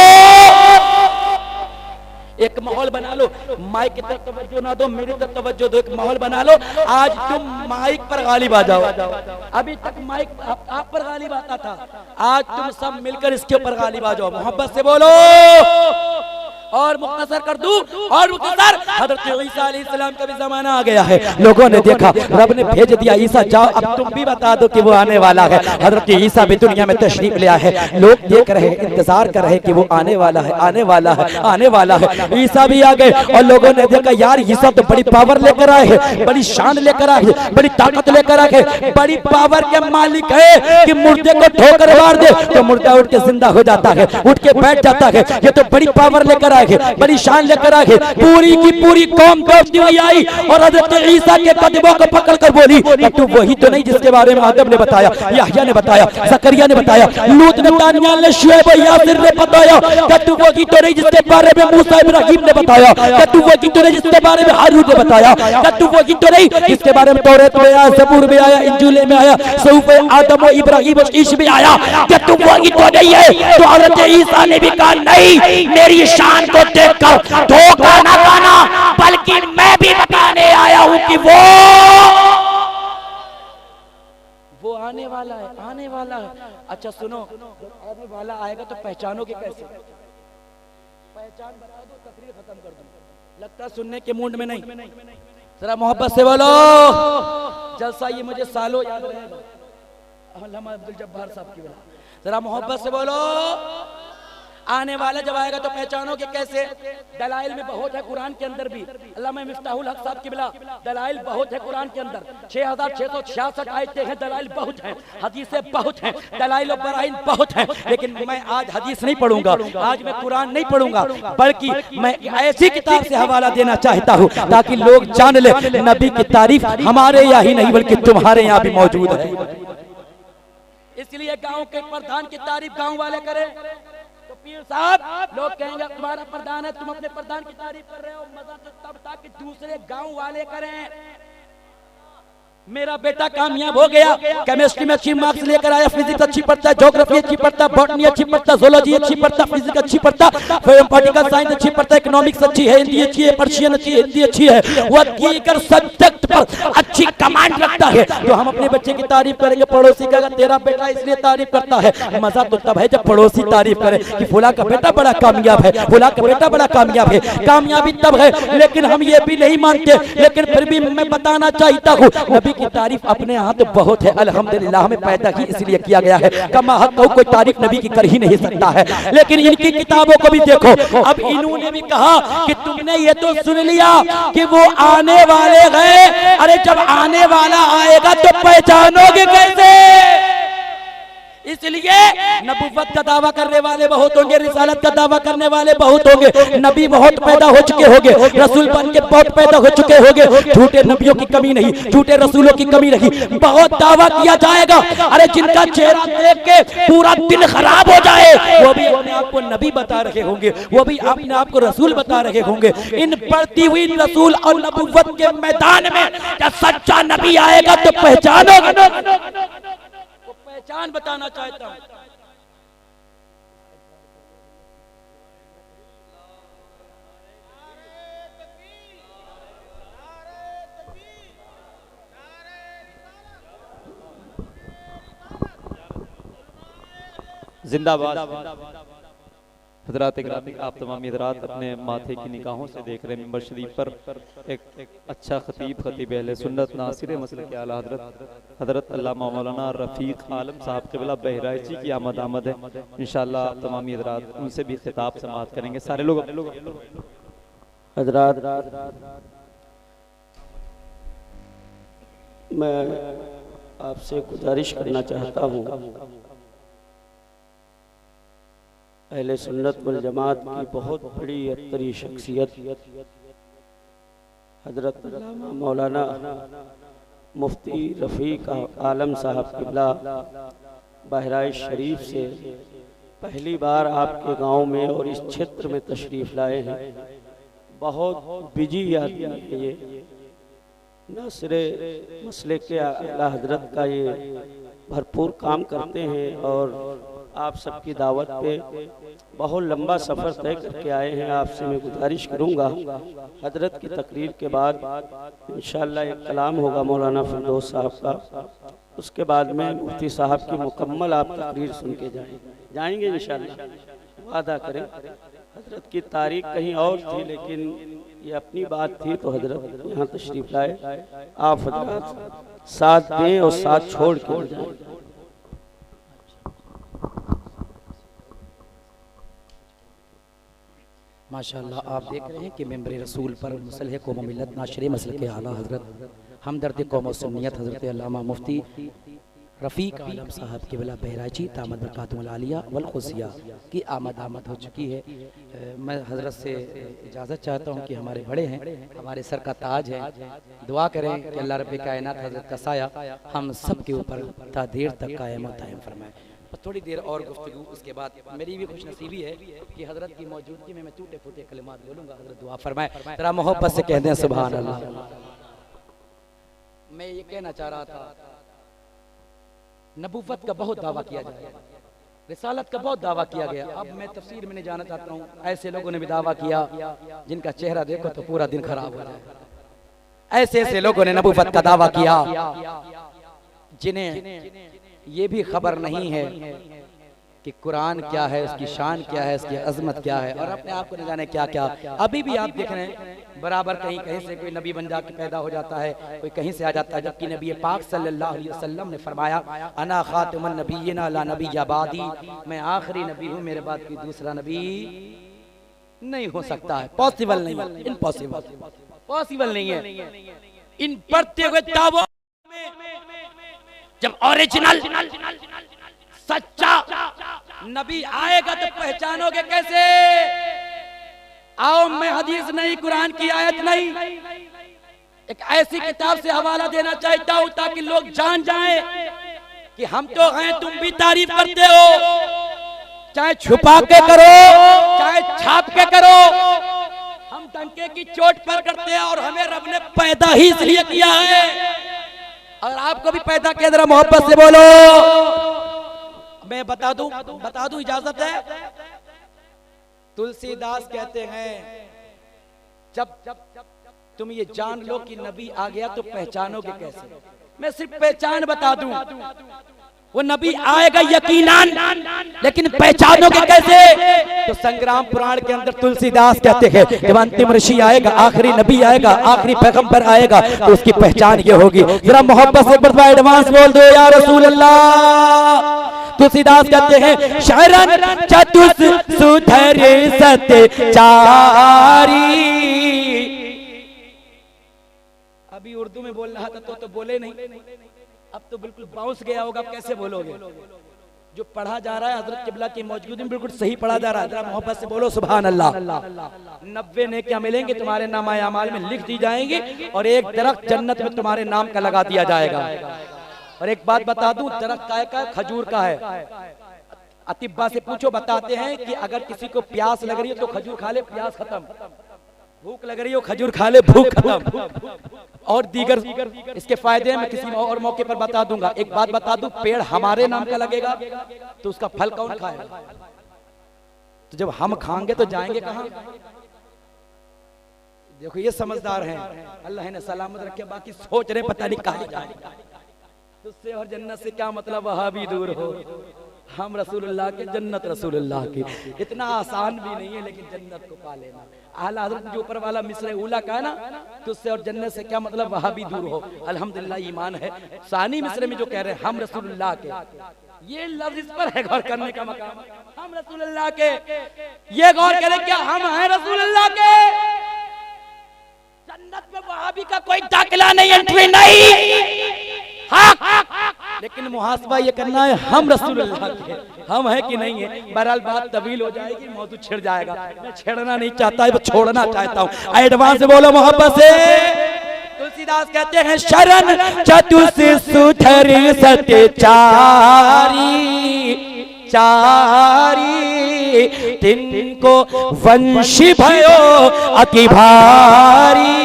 एक माहौल बना लो, माइक की तरफ तवज्जो ना दो, मेरी तरफ तवज्जो दो। एक माहौल बना लो, आज तुम माइक पर गालिब आ जाओ। अभी तक माइक आप पर गालिब आता था, आज तुम सब मिलकर इसके ऊपर गालिब आ जाओ। मोहब्बत से बोलो। और मुख्तसर कर दूं, और मुख्तसर, हज़रत ईसा अलैहिस्सलाम का भी जमाना आ गया है। लोगों ने देखा, रब ने भेज दिया, ईसा जाओ अब तुम भी बता दो कि वो आने वाला है। हज़रत ईसा भी दुनिया में तशरीफ ले आए हैं। लोग देख रहे हैं, इंतजार कर रहे हैं कि वो आने वाला है, आने वाला है, आने वाला है। ईसा भी आ गए और लोगों ने देखा, यार ईसा तो बड़ी पावर लेकर आए हैं, बड़ी शान लेकर आए हैं, बड़ी ताकत लेकर आए हैं, बड़ी पावर के मालिक है कि मुर्दे को ठोकर मार दे तो मुर्दा उठ के जिंदा हो जाता है, उठ के बैठ जाता है। ये तो बड़ी पावर लेकर आए, बड़ी शान लेकर आए। पूरी की पूरी कौम दौड़ती हुई आई और हज़रत ईसा के कदमों को पकड़कर बोली, तू वही तो नहीं जिसके बारे में आदम ने बताया, याह्या ने बताया, जकरिया ने बताया, लूत ने, दानियाल ने, शुएब, यासिर ने बताया, तू वही तो नहीं जिसके बारे में मूसा इब्राहिम ने बताया, तू वही तो नहीं जिसके बारे में हारून ने बताया, तू वही तो नहीं जिसके बारे में तौरात में आया, ज़बूर में आया, इंजील में आया, सूफ़ आदम और इब्राहिम और ईसा में आया, तू वही तो नहीं है। तो हज़रत ईसा ने भी कहा, नहीं, मेरी शान को देखकर धोखा ना खाना, बल्कि मैं भी बताने आया हूं कि वो आने वाला है, आने वाला है। अच्छा सुनो, जब आने वाला आएगा तो पहचानोगे कैसे? पहचान बता दो, तकरीर खत्म कर दो। लगता है सुनने के मूड में नहीं, जरा मोहब्बत से बोलो। जलसा ये मुझे सालों याद रहेगा, अल्लामा अब्दुल जब्बार साहब की वजह। जरा मोहब्बत से बोलो। आने वाला जब आएगा तो पहचानोगे कैसे? दलाइल में बहुत है, कुरान के अंदर भी। अल्लामा मिफ्ताहुल हक साहब की बिला, दलाइल बहुत है कुरान के अंदर, 6666 आयतें हैं, दलाइल बहुत हैं, हदीसें बहुत हैं, दलाइल और बराइन बहुत हैं। लेकिन मैं आज हदीस नहीं पढ़ूंगा, आज मैं कुरान नहीं पढ़ूंगा, बल्कि मैं ऐसी किताब से हवाला देना चाहता हूँ ताकि लोग जान ले नबी की तारीफ हमारे यहाँ ही नहीं बल्कि तुम्हारे यहाँ भी मौजूद है। इसलिए गाँव के प्रधान की तारीफ गाँव वाले करें तो पीर साहब लोग कहेंगे तुम्हारा प्रधान है, तुम अपने प्रधान की तारीफ कर रहे हो। मजा तो तब ताकि दूसरे गांव वाले करें। मेरा बेटा कामयाब हो गया, केमिस्ट्री में अच्छी मार्क्स लेकर आया, फिजिक्स अच्छी पढ़ता है, ज्योग्राफी अच्छी पढ़ता है, बॉटनी अच्छी पढ़ता है, जोलॉजी अच्छी पढ़ता है, फिजिक्स अच्छी पढ़ता है, पॉलिटिकल साइंस अच्छी पढ़ता है, इकोनॉमिक्स अच्छी है, हिंदी अच्छी है, पर्शियन अच्छी है, हिंदी अच्छी है, वो दीगर सब्जेक्ट पर अच्छी कमांड रखता है। तो हम अपने बच्चे की तारीफ करेंगे, पड़ोसी का तेरा बेटा इसलिए तारीफ करता है। मजा तो तब है जब पड़ोसी तारीफ करे कि फुला का बेटा बड़ा कामयाब है, फुला का बेटा बड़ा कामयाब है। कामयाबी तब है, लेकिन हम ये भी नहीं मानते। लेकिन फिर भी मैं बताना चाहता हूँ, नबी की तारीफ अपने यहाँ तो बहुत है, अल्हम्दुलिल्लाह हमें पैदा ही इसलिए किया गया है। कमा हक कोई तारीफ नबी की कर ही नहीं सकता है। लेकिन इनकी किताबों को भी देखो, अब इन्होंने भी कहा कि तुमने ये तो सुन लिया कि वो आने वाले हैं, अरे जब आने वाला आएगा तो पहचानोगे कैसे? इसलिए नबुव्वत का दावा करने वाले बहुत होंगे, रिसालत का दावा करने वाले बहुत होंगे, नबी बहुत पैदा हो चुके होंगे, रसूल बन के बहुत पैदा हो चुके होंगे। झूठे नबियों की कमी नहीं, झूठे रसूलों की कमी नहीं, बहुत दावा किया जाएगा। अरे जिनका चेहरा देख के पूरा दिल खराब हो जाए वो भी अपने आप को नबी बता रहे होंगे, वो भी अपने आप को रसूल बता रहे होंगे। इन बढ़ती हुई रसूल और नबुव्वत के मैदान में जब सच्चा नबी आएगा तो पहचानोगे, पहचान बताना चाहता हूं। जिंदाबाद। हज़रात इकरामी, आप तमाम हज़रात अपने माथे की निगाहों से देख रहे हैं मिंबर शरीफ पर एक अच्छा खतीब अहले सुन्नत नासिर मसलक के आला हज़रत अल्लामा मौलाना रफ़ीक आलम साहब क़िबला बहराइची की आमद है। इंशाअल्लाह आप तमाम हज़रात उनसे भी खिताब समाअत करेंगे। सारे लोग हज़रात, मैं आपसे गुजारिश करना चाहता हूँ, अहले सुन्नत वल जमात की बहुत बड़ी अत्तरी शख्सियत हज़रत अल्लामा मौलाना मुफ्ती रफ़ीक आलम साहब क़िबला बहराइच शरीफ से पहली बार आपके गांव में और इस क्षेत्र में तशरीफ़ लाए हैं। बहुत बिजी आदमी है ये, न सिर्फ मसले के आला हजरत का ये भरपूर काम करते हैं और आप सबकी दावत पे बहुत लंबा सफ़र तय करके आए हैं। आपसे मैं गुजारिश करूंगा, हजरत की तकरीर के बाद इंशाअल्लाह एक कलाम होगा मौलाना फिरदौस साहब का, उसके बाद में मुफ्ती साहब की मुकम्मल आप तकरीर सुन के जाएंगे इंशाअल्लाह। वादा करें, हजरत की तारीख कहीं और थी लेकिन ये अपनी बात थी तो हजरत यहाँ तशरीफ़ लाए। आप हजरत साथ दें और साथ छोड़ के जाएं। माशाअल्लाह आप देख रहे हैं कि मेंबर रसूल पर मुसलह कौम व मिल्लत नाशरे मसल के आला हजरत हमदर्द कौम व सुन्नियत हजरत अल्लामा मुफ्ती रफ़ीक आलम साहब के बला बहराइची तामद बरकातुल आलिया वल खुसिया की आमद हो चुकी है। मैं हजरत से इजाज़त चाहता हूँ कि हमारे बड़े हैं, हमारे सर का ताज है, दुआ करें कि अल्लाह रब्बे कायनात हजरत का साया हम सब के ऊपर ता देर तक कायम दायम फरमाए। थोड़ी देर और गुफ्तगू, उसके बाद मेरी भी खुश नसीबी है कि हजरत की मौजूदगी में मैं टूटे फूटे कलिमात बोलूँगा। हजरत दुआ फरमाए, जरा मोहब्बत से कह दें सुभान अल्लाह। मैं ये कहना चाह रहा था, नबूवत का बहुत दावा किया जाए, रिसालत का बहुत दावा किया गया। अब मैं तफसीर में नहीं जाना चाहता हूँ। ऐसे लोगों ने भी दावा किया जिनका चेहरा देखो तो पूरा दिन खराब हो जाए। ऐसे ऐसे लोगों ने नबूवत का दावा किया जिन्हें ये भी खबर नहीं है कि कुरान क्या है, उसकी शान क्या है, उसकी अजमत क्या है, और अपने आप को न जाने क्या क्या। अभी भी आप देख रहे हैं बराबर कहीं कहीं से कोई नबी बन जाके पैदा हो जाता है, कोई कहीं से आ जाता है, जबकि नबी पाक सल्लल्लाहु अलैहि वसल्लम ने फरमाया अना खातिमुन नबिय्यिना ला नबिय्य बादी, मैं आखिरी नबी हूँ, मेरे बाद कोई दूसरा नबी नहीं हो सकता है। पॉसिबल नहीं है, इम्पॉसिबल, पॉसिबल नहीं है। इन बढ़ते हुए दावों जब ओरिजिनल सच्चा नबी आएगा तो पहचानोगे कैसे? आओ, मैं हदीस नहीं, कुरान की आयत नहीं, एक ऐसी किताब से हवाला देना चाहता हूं ताकि लोग जान जाएं कि हम तो हैं, तुम भी तारीफ करते हो, चाहे छुपा के करो चाहे छाप के करो, हम डंके की चोट पर करते हैं और हमें रब ने पैदा ही इसलिए किया है। और आपको भी पैदा किया, जरा मोहब्बत से बोलो। मैं बता दूं इजाजत है? तुलसीदास कहते हैं जब तुम ये जान लो कि नबी आ गया तो पहचानोगे कैसे। मैं सिर्फ पहचान बता दूं, वो नबी आएगा यकीनन, लेकिन पहचानोगे कैसे? तो संग्राम पुराण के अंदर तुलसीदास कहते हैं जब अंतिम ऋषि आएगा, आखिरी नबी आएगा, आखिरी पैगंबर आएगा तो उसकी पहचान ये होगी। जरा मोहब्बत से एक बार एडवांस बोल दो या रसूल अल्लाह। तुलसीदास कहते हैं शरण चतुस सुधर सत्चारी। अभी उर्दू में बोल रहा था तो बोले नहीं, अब तो बिल्कुल बाउंस गया होगा, अब कैसे बोलोगे? जो पढ़ा जा रहा है हजरत किबला की मौजूदगी में बिल्कुल सही पढ़ा जा रहा है। जरा मोहब्बत से बोलो सुभान अल्लाह। 90 नेकियां मिलेंगे तुम्हारे नामाए अमाल में लिख दी जाएंगी और एक दरख्त जन्नत में तुम्हारे नाम का लगा दिया जाएगा। और एक बात बता दूं, दरख्त काय का? खजूर का है। अतिब्बा से पूछो, बताते हैं कि अगर किसी को प्यास लग रही है तो खजूर खा ले, प्यास खत्म। भूख लग रही हो, खजूर खा ले, भूख खत्म। और दीगर इसके फायदे मैं किसी और मौके पर बता दूंगा। एक बात बता दूं, पेड़ हमारे नाम का लगेगा तो उसका फल कौन खाएगा? तो जब हम खाएंगे तो जाएंगे कहां? देखो ये समझदार हैं, अल्लाह ने सलामत रखे, बाकी सोच रहे पता नहीं कहां जाएंगे। तुझसे और जन्नत से क्या मतलब, वहां भी दूर हो। हम रसूलुल्लाह के, जन्नत रसूलुल्लाह की। इतना आसान भी नहीं है, लेकिन जन्नत को पा लेना। आला हज़रत जो ऊपर वाला मिसरे उला का है ना, तुझसे और जन्नत से क्या मतलब, वहां भी दूर हो। अल्हम्दुलिल्लाह ईमान है। सानी मिसरे में जो कह रहे हैं हम रसूलुल्लाह के, ये लफ्ज इस पर है गौर करने का मकाम। हम रसूलुल्लाह के, ये गौर करें क्या हम हैं रसूलुल्लाह के? जन्नत में वहाबी का कोई दाखिला नहीं, एंट्री नहीं। लेकिन मुहासबा ये करना है हम रसूलुल्लाह के, हम है कि नहीं है। बहरहाल बात तवील हो जाएगी, मौजूद छिड़ जाएगा। मैं छेड़ना नहीं चाहता, छोड़ना चाहता हूँ। एडवांस से बोलो मोहब्बत से। तुलसीदास कहते हैं शरण चतुस सुधर सत्य चारी तिनको वंश भयो अति भारी।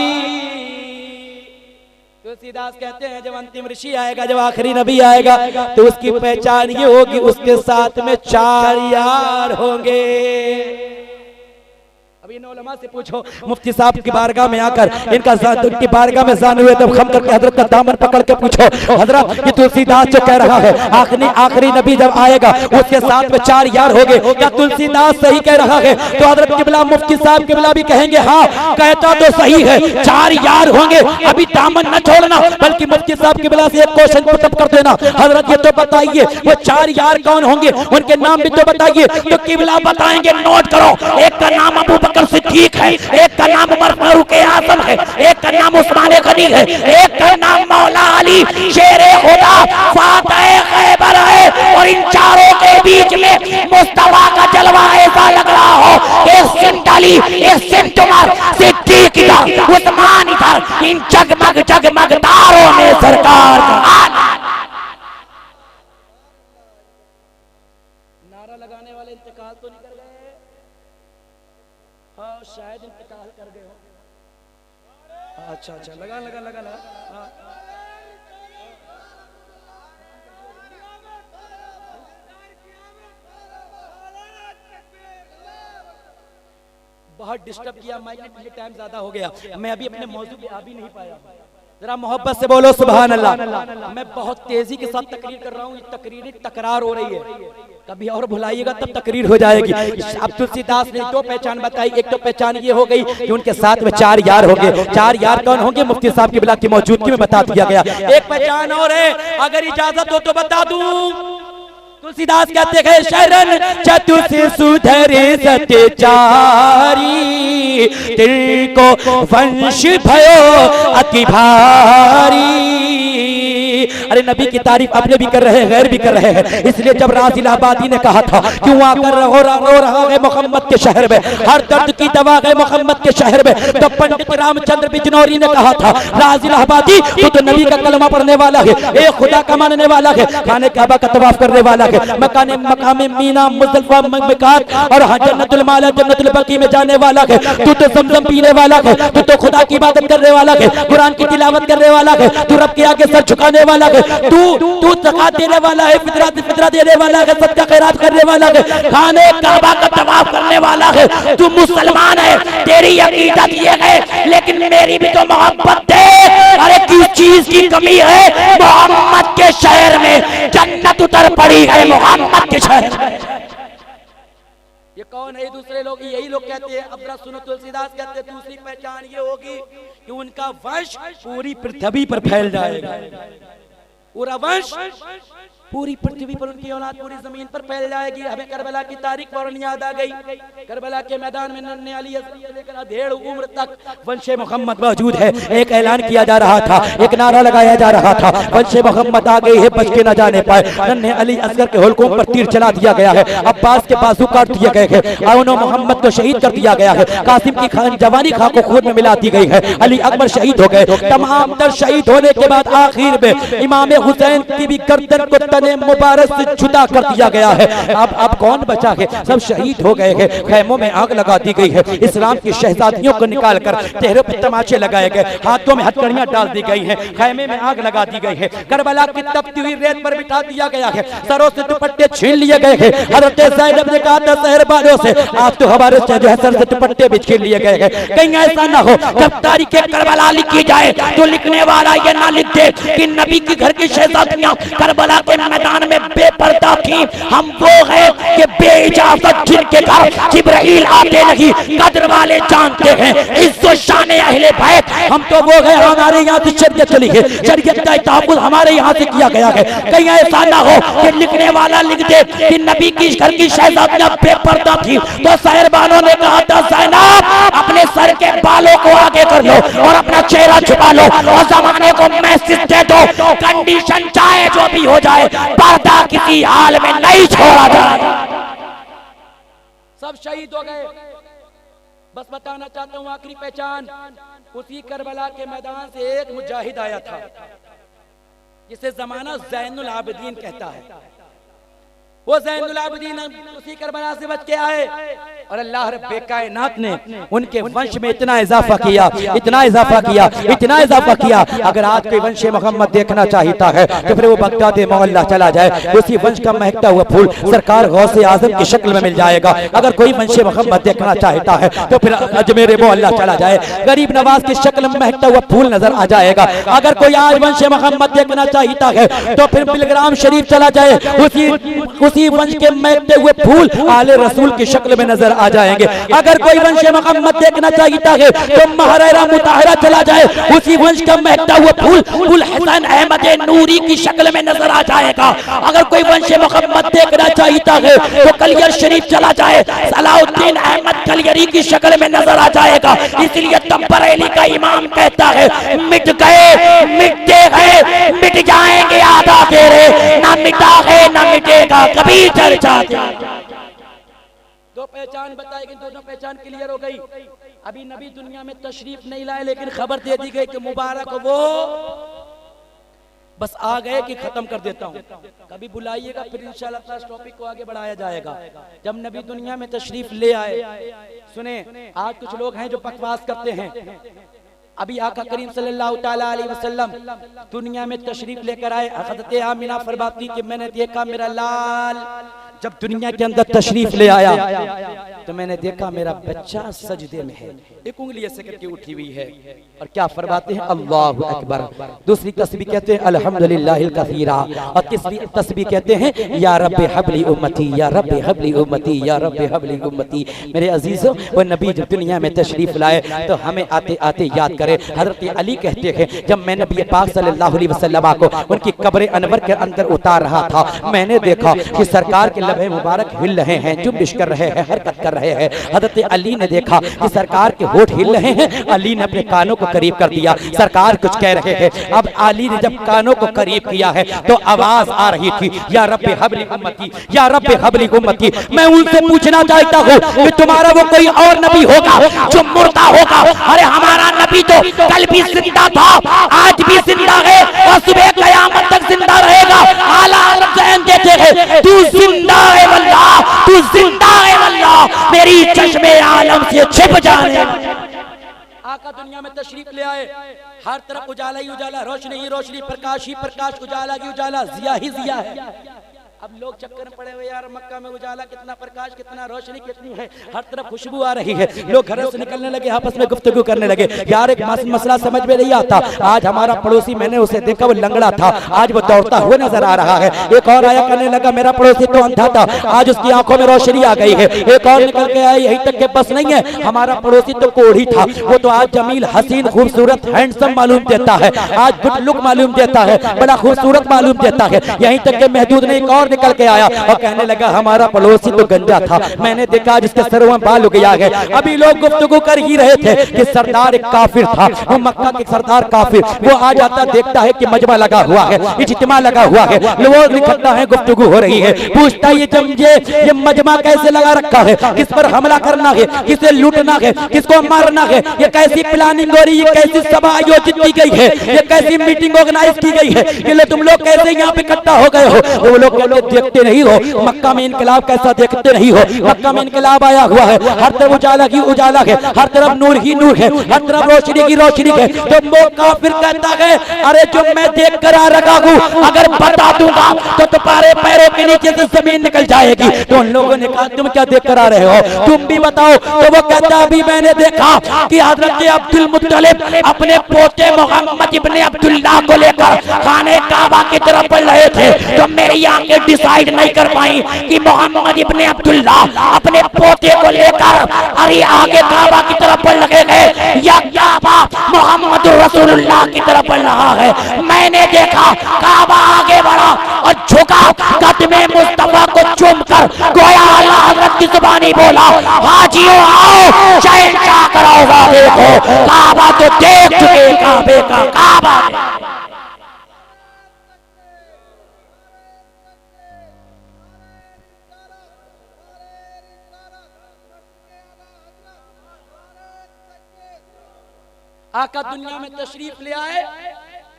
तुलसीदास कहते हैं जब अंतिम ऋषि आएगा, जब आखिरी नबी आएगा, तो उसकी पहचान ये होगी उसके साथ में 4 यार होंगे। अभी इन उलमा से पूछो, मुफ्ती साहब की बारगाह में आकर इनका की बारगाह में जान हुए तब खम करके हजरत का दामन पकड़ के पूछो, हजरत ये तुलसीदास जो कह रहा है आखिरी नबी जब आएगा उसके साथ में 4 यार होंगे, क्या तुलसीदास सही कह रहा है? तो हजरत किबला मुफ्ती साहब किबला भी कहेंगे हाँ कहता तो सही है, 4 यार होंगे। अभी दामन न छोड़ना, बल्कि मुफ्ती साहब किबला से एक क्वेश्चन पुटअप कर देना, हजरत ये तो बताइए वो 4 यार कौन होंगे, उनके नाम भी तो बताइए। तो किबला बताएंगे, नोट करो, एक का नाम अबू बकर सिद्दीक है, एक का नाम उमर फारूक आजम है, एक का नाम उस्मान गनी है, एक का नाम मौला अली शेरे खुदा फातह खैबर है। और इन चारों के बीच में मुस्तफा का जलवा ऐसा लग रहा हो, एक सिंध अली, एक सिंध उमर, सिद्दीक इधर, उस्मान इधर, इन जगमग जगमग तारों में सरकार का नारा लगाने वाले इंतकाल तो नहीं कर गए? हाँ शायद इंतकाल कर गए हो। अच्छा लगा हाँ। बहुत डिस्टर्ब किया, माइक ने टाइम ज्यादा हो गया, मैं अभी अपने मौजू पे आ भी नहीं पाया। जरा मोहब्बत से बोलो सुभान अल्लाह। मैं बहुत तेजी के साथ तकरीर कर रहा हूँ, ये तकरीर तकरार हो रही है, कभी और भुलाइएगा तब तकरीर हो जाएगी। अब तुलसीदास ने 2 पहचान बताई, एक तो पहचान ये हो गई कि उनके साथ में 4 यार होंगे। 4 यार कौन होंगे? मुफ्ती साहब की बिला की मौजूदगी में बता दिया गया। एक पहचान और है, अगर इजाजत हो तो बता दूं। तुलसीदास कहते हैं शरण चतुस सुधर सत्य चारी तिनको वंश भयो अति भारी। अरे नबी की तारीफ अपने भी कर रहे हैं, गैर भी कर रहे हैं, इसलिए जब राज इलाहाबादी ने कहा था क्यों आकर रो रहा है मोहम्मद के शहर में, हर दर्द की दवा है मोहम्मद के शहर में, तो पंडित रामचंद्र बिजनौरी ने कहा था राज इलाहाबादी तो नबी का कलमा पढ़ने वाला है, एक खुदा का मानने वाला है, खाने काबा का तवाफ करने वाला है, मकाम मीना मुज़दलिफा मिकात और जन्नतुल माला जन्नतुल बकी में जाने वाला है, तू तो ज़मज़म पीने वाला है, तू तो खुदा की इबादत करने वाला है, कुरान की तिलावत करने वाला है, तू रब के आगे सर झुकाने वाला है, तू ज़कात देने वाला है, फितरा देने वाला है, सदका खैरात करने वाला है, खाने काबा का तवाफ करने वाला है, तू मुसलमान है, तेरी अकीदत ये है, लेकिन मेरी भी तो मोहब्बत है। अरे किस चीज की कमी है? मोहम्मद के शहर में जन्नत उतर पड़ी है, मोहम्मद के शहर में। ये कौन है? दूसरे लोग यही लोग कहते हैं। अब जरा सुनो, तुलसीदास कहते हैं दूसरी पहचान ये होगी कि उनका वंश पूरी पृथ्वी पर फैल जाएगा, पूरा वंश पूरी पृथ्वी पर, उनकी औलाद पूरी जमीन पर फैल जाएगी। हमें करबला की तारीख फौरन याद आ गई। करबला के मैदान में नन्हे अली से लेकर अधेड़ उम्र तक वंशे मोहम्मद मौजूद है। एक ऐलान किया जा रहा था, एक नारा लगाया जा रहा था, वंशे मोहम्मद आ गई है, बच के न जाने पाए। नन्हे अली असगर के हुल्कों पर तीर चला दिया गया है, अब्बास के बाजू काट दिए गए हैं, औनो मोहम्मद को शहीद कर दिया गया है, कासिम की खान जवानी खां को खून में मिला दी गई है, अली अकबर शहीद हो गए। तमाम तर शहीद होने के बाद आखिर में इमाम हुसैन की भी गर्दन को तने मुबारक से जुदा कर दिया गया है। अब कौन बचा है? सब शहीद हो गए हैं। खैमों में आग लगा दी गई है, इस्लाम की शहजादियों को निकाल कर चेहरों पर तमाचे लगाए गए, हाथों में हथकड़ियां डाल दी गई हैं, खैमे में आग लगा दी गई है, करबला की तपती हुई रेत पर बिठा दिया गया है, सरों से दुपट्टे छीन लिए गए हैं। हज़रत ज़ैनब ने कहा था शहरबानों से आज तो हमारे जो है सर से दुपट्टे भी छीन लिए गए हैं। कहीं ऐसा ना हो जब तारीख करबला लिखी जाए तो लिखने वाला ये ना लिख दे कि नबी की घर की शहजादियां करबला के मैदान में बेपर्दा थी। हम वो है कि बेइजाजत जिनके घर जिब्राइल आते नहीं, कद्र वाले जानते हैं, इज्जत शान अहले बैत। हम तो वो है, हमारे यहाँ से शरीयत चली है, शरीयत का तहफ़्फ़ुज़ हमारे यहाँ से किया गया है। कहीं ऐसा ना हो कि लिखने वाला लिख दे कि नबी की घर की शहजादियां बेपर्दा थी। तो साहिबानों ने कहा था ज़ैनब अपने सर के बालों को आगे कर लो और अपना चेहरा छुपा लो और जमाने को मैसेज दे दो, कंडीशन चाहे जो भी हो जाए, पर्दा किसी हाल में नहीं छोड़ा जाए। सब शहीद हो गए। बस बताना चाहता हूँ आखिरी पहचान, उसी करबला के मैदान से एक मुजाहिद आया था जिसे जमाना ज़ैनुल आबिदीन कहता है। वो ज़ैनुल आबिदीन उसी करबला से बच के आए और अल्लाह रब्बे कायनात ने उनके वंश में इतना इजाफा किया, इतना इजाफा किया, इतना इजाफा किया। अगर आज कोई वंश मोहम्मद देखना चाहता है तो फिर वो बगदाद मोहल्ला चला जाए, उसी वंश का महकता हुआ फूल सरकार गौसे आजम की शक्ल में मिल जाएगा। अगर कोई वंश मोहम्मद देखना चाहता है तो फिर अजमेर मोहल्ला चला जाए, गरीब नवाज की शक्ल में महकता हुआ फूल नजर आ जाएगा। अगर कोई आज वंश मोहम्मद देखना चाहता है तो फिर बिलग्राम शरीफ चला जाए, उसी वंश के महकते हुए फूल आले रसूल की शक्ल में नजर आ जाएंगे। अगर कोई वंश मोहम्मद देखना चाहता है तो महरेरा मुताहरा चला जाए, उसी वंश का महकता हुआ फूल गुल हसन अहमद नूरी की शक्ल में नजर आ जाएगा। अगर कोई वंश मोहम्मद देखना चाहता है तो कलियर शरीफ चला जाए, सलाउद्दीन अहमद कलियरी की शक्ल में नजर आ जाएगा। इसलिए तब बरेली का इमाम कहता है, मिट गए मिटते गए मिट जाएंगे आधा तेरे, ना मिटा है ना मिटेगा कभी चर्चा। दो पहचान बताई गई, दोनों पहचान क्लियर हो गई। अभी नबी दुनिया में तशरीफ नहीं लाए लेकिन खबर दे दी गई कि मुबारक वो, बस आ गए कि खत्म कर देता हूँ। कभी बुलाइएगा फिर इंशाल्लाह इस टॉपिक को आगे बढ़ाया जाएगा। जब नबी दुनिया में तशरीफ ले आए, सुने आज कुछ लोग हैं जो बकवास करते हैं। अभी आका करीम सल्लल्लाहु ताला अलैहि वसल्लम दुनिया में तशरीफ लेकर आए। हज़रत आमिना फरमाती कि मैंने देखा मेरा लाल जब दुनिया के अंदर तशरीफ ले आया तो मैंने देखा मेरा बच्चा सजदे में है, एक उंगली ऐसे करके उठी हुई है। और क्या फरमाते हैं, अल्लाहु अकबर। दूसरी तस्बीह कहते हैं अल्हम्दुलिल्लाहिल कसीरा, और तीसरी तस्बीह कहते हैं या रब्बे हबली उम्मती, या रब्बे हबली उम्मती, या रब्बे हबली उम्मती। मेरे अजीजों, वो नबी जब दुनिया में तशरीफ लाए तो हमें आते आते याद करें। हजरत अली कहते हैं जब मैं नबी पाक सल्लल्लाहु अलैहि वसल्लम को उनकी कब्र अनवर के अंदर उतार रहा था, मैंने देखा कि सरकार के लबे मुबारक हिल रहे हैं, जुम्बिश कर रहे हैं, हरकत कर रहे हैं। हजरत अली ने देखा कि सरकार के होठ हिल रहे हैं, अली ने अपने कानों को करीब कर दिया, सरकार कुछ कह रहे हैं। अब अली ने जब कानों को करीब किया है तो आवाज आ रही थी, या रब्बे हबली उम्मती, या रब्बे हबली उम्मती। मैं उनसे पूछना चाहता हूँ कि तुम्हारा वो कोई और नबी होगा जो मुर्दा होगा? अरे हमारा नबी तो कल भी जिंदा था, आज भी जिंदा है और सुबह क़यामत तक जिंदा रहेगा। आला हज़रत देते हैं, तू जिंदा है वल्लाह, तू जिंदा है वल्लाह, मेरी चश्मे आलम से छिप जाने। आका दुनिया में तशरीफ ले आए, हर तरफ उजाला ही उजाला, रोशनी ही रोशनी, प्रकाश ही प्रकाश, उजाला ही उजाला, जिया ही जिया है। अब लोग चक्कर में पड़े हुए, यार मक्का में उजाला कितना, प्रकाश कितना, रोशनी कितनी है, हर तरफ खुशबू आ रही है। लोग घरों से निकलने लगे, आपस में गुफ्तगू करने लगे। यार एक मसला समझ में नहीं आता। आज हमारा पड़ोसी, मैंने उसे देखा वो लंगड़ा था, आज वो दौड़ता हुआ नजर आ रहा है। एक और आया, कहने लगा मेरा पड़ोसी तो अंधा था, आज उसकी आंखों में रोशनी आ गई है। एक और निकल के आया, यही तक के बस नहीं है, हमारा पड़ोसी तो कोढ़ी था, वो तो आज जमील, हसीन, खूबसूरत, हैंडसम मालूम देता है, आज गुड लुक मालूम देता है, बड़ा खूबसूरत मालूम देता है। यहीं तक के महदूद ने एक और निकल के आया और कहने लगा हमारा पड़ोसी तो गंजा था, मैंने देखा जिसके सरों में बाल उग गया है। अभी लोग गुफ्तगू कर ही रहे थे कि सरदार एक काफिर था, वो मक्का के सरदार काफिर, वो आ जाता देखता है कि मजमा लगा हुआ है, इज्तिमा लगा हुआ है, लोग इकट्ठा है, गुफ्तगू हो रही है, पूछता ये जमजे ये मजमा कैसे लगा रखा है, किस पर हमला करना है, किसे लूटना है, किसको मारना है, ये कैसी प्लानिंग हो रही है, कैसी सभा आयोजित की गई है, ये कैसी मीटिंग ऑर्गेनाइज की गई है, ये तुम लोग कैसे यहाँ पे इकट्ठा हो गए हो? वो लोग देखते नहीं हो मक्का में इनकलाब कैसा, देखते नहीं हो मक्का में इनकलाब आया हुआ है, हर तरफ उजाला ही उजाला है, हर तरफ नूर ही नूर है, हर तरफ रोशनी की रोशनी है। तो वो काफिर कहता है अरे जो मैं देख कर आ रखा हूँ अगर बता दूंगा तो तुम्हारे पैरों के नीचे से जमीन निकल जाएगी। तो उन लोगों ने कहा तुम क्या देख कर आ रहे हो, तुम भी बताओ। तो वो कहता अभी मैंने देखा कि हजरत अब्दुल मुत्तलिब अपने पोते मोहम्मद इब्ने अब्दुल्लाह को लेकर खाने काबा की तरफ बढ़ रहे थे। तो मेरी आंखें डिसाइड नहीं कर पाई कि मोहम्मद इब्ने अब्दुल्लाह अपने पोते को लेकर अरे आगे काबा की तरफ बढ़ रहे हैं या काबा मोहम्मद रसूलुल्लाह की तरफ बढ़ रहा है। मैंने देखा काबा आगे बढ़ा और झुका, कदमे मुस्तफा को चूमकर गोया आला हज़रत की ज़ुबानी बोला हाजियों आओ शहंशाह का रौज़ा देखो, काबा तो देख चुके, काबे का काबा। आका दुनिया में तशरीफ ले आए,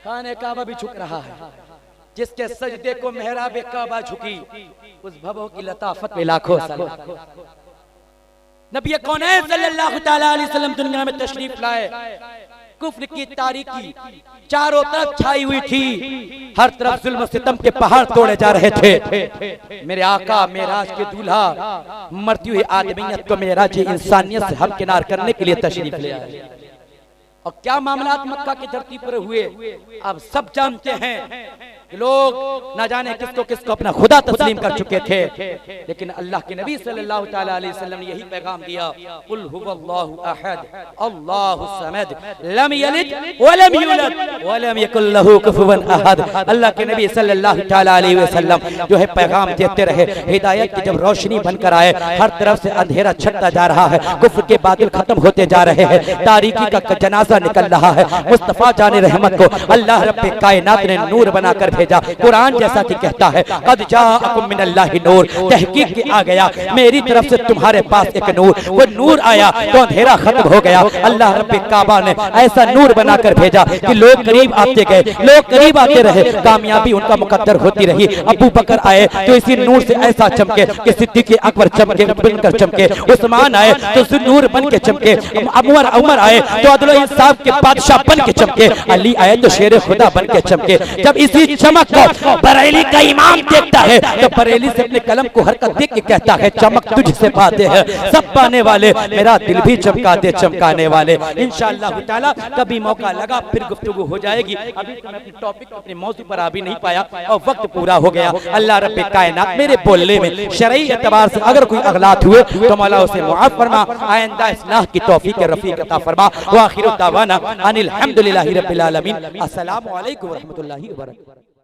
खाने काबा भी झुक रहा है। जिसके सजदे को मेहराब काबा झुकी, उस भवों की लताफत पे लाखों सलाम। नबी कौनैन सल्लल्लाहु तआला अलैहि वसल्लम दुनिया में तशरीफ लाए, कुफ्र की तारीकी चारों तरफ छाई हुई थी, हर तरफ जुल्म सितम के पहाड़ तोड़े जा रहे थे। मेरे आका मेराज के दूल्हा मरती हुई आदमियत को मेराज इंसानियत से हमकिनार करने के लिए तशरीफ ले आए। और क्या मामलात मक्का की धरती पर हुए आप सब जानते हैं। लोग न जाने किसको किसको अपना खुदा तस्लीम कर चुके थे, लेकिन अल्लाह के नबी सल्लल्लाहु तआला अलैहि वसल्लम ने यही पैगाम दिया, कुल हुवल्लाहु अहद अल्लाहु समद लम यलिद व लम यूलद व लम यकुल लहू कुफुवन अहद। अल्लाह के नबी सल्लल्लाहु तआला अलैहि वसल्लम जो है पैगाम देते रहे, हिदायत की जब रोशनी बनकर आए, हर तरफ से अंधेरा छटता जा रहा है, कुफ्र के बादल खत्म होते जा रहे हैं, तारीकी का जनाजा निकल रहा है। मुस्तफा जाने रहमत को अल्लाह रब्बे कायनात ने नूर बनाकर भेजा। कुरान जैसा कि कहता है, कद जाअकुम मिनल्लाहि नूर, तहकीक के आ गया मेरी तरफ से तुम्हारे पास एक नूर। वो नूर आया तो अंधेरा खत्म हो गया। अल्लाह रब्बे काबा ने ऐसा नूर बनाकर भेजा कि लोग करीब आते गए, लोग करीब आते रहे, कामयाबी उनका मुकद्दर होती रही। अबू बकर आए तो इसी नूर से ऐसा चमके कि सिद्दीक़ अकबर चमके बनकर चमके, उस्मान आए तो उस नूर बन के चमके, उमर आए तो अदल व इंसाफ के बादशाह बन के चमके, अली आए तो शेर खुदा बन के चमके। जब इसी चमक को बरेली का इमाम देखता है तो बरेली से अपने कलम को हरकत देख के कहता है, चमक तुझसे पाते हैं सब पाने वाले, मेरा दिल भी चमका दे चमकाने वाले। इंशाअल्लाह ताला कभी मौका लगा फिर गुफ्तगू हो जाएगी। अभी तो मैं अपने टॉपिक अपने मौजू पर आ भी नहीं पाया और वक्त पूरा हो गया। अल्लाह रब्बे कायनात मेरे बोलने में शरई एतबार से अगर कोई अगलात हुए तो मौला उसे मुआफ फरमा, आइंदा इस्लाह की तौफीक रफीक अता फरमा। व आखिरु दावाना अनिल हम्दुलिल्लाहि रब्बिल आलमीन। अस्सलामु अलैकुम व रहमतुल्लाहि व बरकातहू।